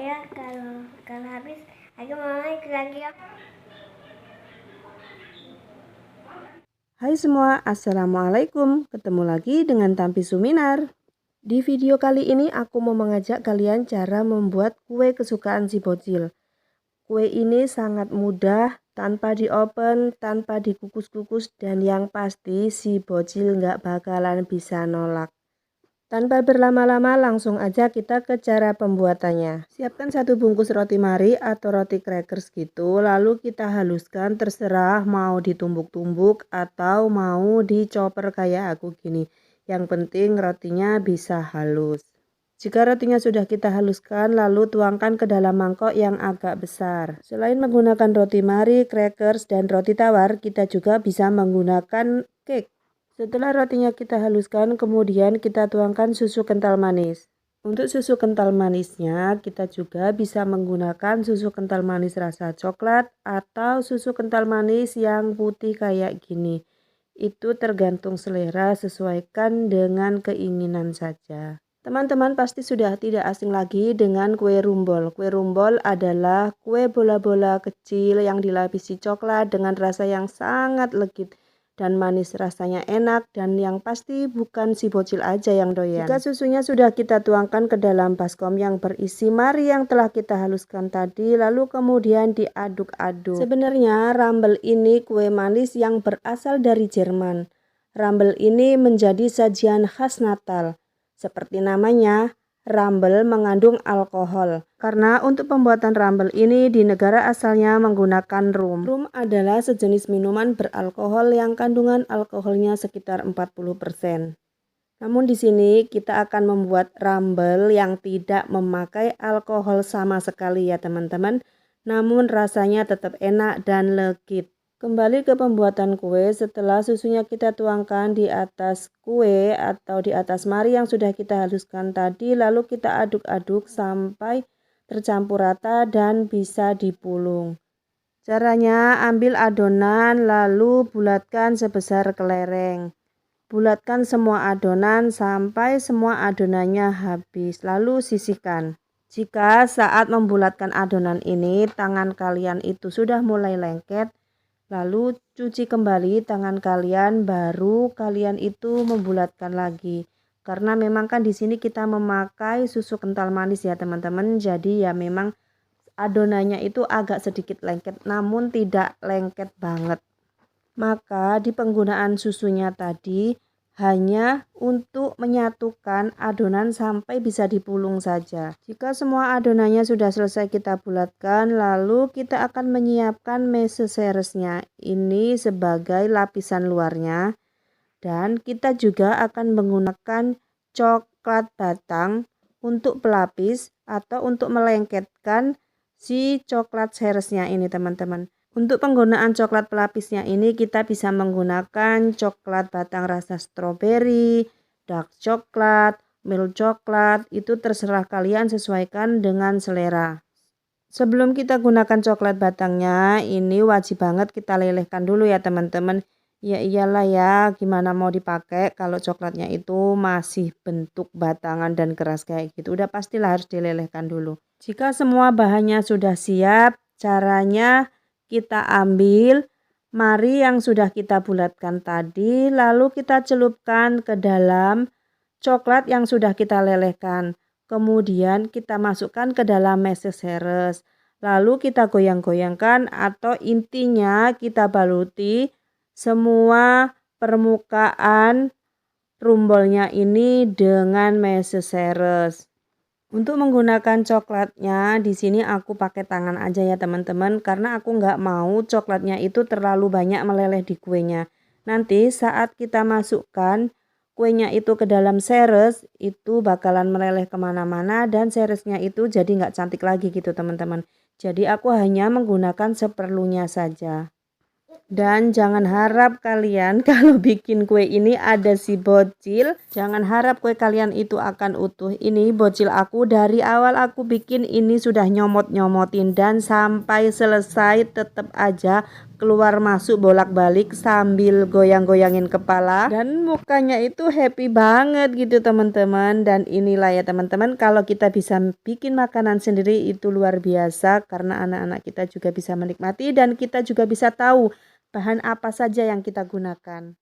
ya kalau habis aku mau ikut lagi ya. Hai semua, Assalamualaikum. Ketemu lagi dengan Tampi Suminar. Di video kali ini aku mau mengajak kalian cara membuat kue kesukaan si bocil. Kue ini sangat mudah, tanpa diopen, tanpa dikukus-kukus, dan yang pasti si bocil nggak bakalan bisa nolak. Tanpa berlama-lama langsung aja kita ke cara pembuatannya. Siapkan 1 bungkus roti mari atau roti crackers gitu, lalu kita haluskan, terserah mau ditumbuk-tumbuk atau mau dicoper kayak aku gini. Yang penting rotinya bisa halus. Jika rotinya sudah kita haluskan, lalu tuangkan ke dalam mangkok yang agak besar. Selain menggunakan roti mari, crackers, dan roti tawar, kita juga bisa menggunakan cake. Setelah rotinya kita haluskan, kemudian kita tuangkan susu kental manis. Untuk susu kental manisnya, kita juga bisa menggunakan susu kental manis rasa coklat atau susu kental manis yang putih kayak gini. Itu tergantung selera, sesuaikan dengan keinginan saja. Teman-teman pasti sudah tidak asing lagi dengan kue rumbol. Kue rumbol adalah kue bola-bola kecil yang dilapisi coklat dengan rasa yang sangat legit dan manis, rasanya enak, dan yang pasti bukan si bocil aja yang doyan. Jika susunya sudah kita tuangkan ke dalam baskom yang berisi mari yang telah kita haluskan tadi, lalu kemudian diaduk-aduk. Sebenarnya rumble ini kue manis yang berasal dari Jerman. Rumble ini menjadi sajian khas Natal. Seperti namanya, rumble mengandung alkohol. Karena untuk pembuatan rumble ini di negara asalnya menggunakan rum. Rum adalah sejenis minuman beralkohol yang kandungan alkoholnya sekitar 40%. Namun di sini kita akan membuat rumble yang tidak memakai alkohol sama sekali ya teman-teman. Namun rasanya tetap enak dan legit. Kembali ke pembuatan kue, setelah susunya kita tuangkan di atas kue atau di atas mari yang sudah kita haluskan tadi, lalu kita aduk-aduk sampai tercampur rata dan bisa dipulung. Caranya, ambil adonan lalu bulatkan sebesar kelereng. Bulatkan semua adonan sampai semua adonannya habis, lalu sisihkan. Jika saat membulatkan adonan ini tangan kalian itu sudah mulai lengket, lalu cuci kembali tangan kalian, baru kalian itu membulatkan lagi. Karena memang kan di sini kita memakai susu kental manis ya teman-teman. Jadi ya memang adonannya itu agak sedikit lengket, namun tidak lengket banget. Maka di penggunaan susunya tadi hanya untuk menyatukan adonan sampai bisa dipulung saja. Jika semua adonannya sudah selesai kita bulatkan, lalu kita akan menyiapkan mesoseresnya. Ini sebagai lapisan luarnya. Dan kita juga akan menggunakan coklat batang untuk pelapis atau untuk melengketkan si coklat seresnya ini teman-teman. Untuk penggunaan coklat pelapisnya ini kita bisa menggunakan coklat batang rasa stroberi, dark coklat, milk coklat, itu terserah kalian, sesuaikan dengan selera. Sebelum kita gunakan coklat batangnya, ini wajib banget kita lelehkan dulu ya teman-teman. Ya iyalah ya, gimana mau dipakai kalau coklatnya itu masih bentuk batangan dan keras kayak gitu. Udah pastilah harus dilelehkan dulu. Jika semua bahannya sudah siap, caranya kita ambil mari yang sudah kita bulatkan tadi, lalu kita celupkan ke dalam coklat yang sudah kita lelehkan. Kemudian kita masukkan ke dalam mesoseres. Lalu kita goyang-goyangkan atau intinya kita baluti semua permukaan rumbolnya ini dengan mesoseres. Untuk menggunakan coklatnya di sini aku pakai tangan aja ya teman-teman, karena aku nggak mau coklatnya itu terlalu banyak meleleh di kuenya. Nanti saat kita masukkan kuenya itu ke dalam seres, itu bakalan meleleh kemana-mana dan seresnya itu jadi nggak cantik lagi gitu teman-teman. Jadi aku hanya menggunakan seperlunya saja. Dan jangan harap kalian kalau bikin kue ini ada si bocil, jangan harap kue kalian itu akan utuh. Ini bocil aku dari awal aku bikin ini sudah nyomot-nyomotin dan sampai selesai tetap aja keluar masuk bolak-balik sambil goyang-goyangin kepala, dan mukanya itu happy banget gitu teman-teman. Dan inilah ya teman-teman, kalau kita bisa bikin makanan sendiri itu luar biasa, karena anak-anak kita juga bisa menikmati dan kita juga bisa tahu bahan apa saja yang kita gunakan.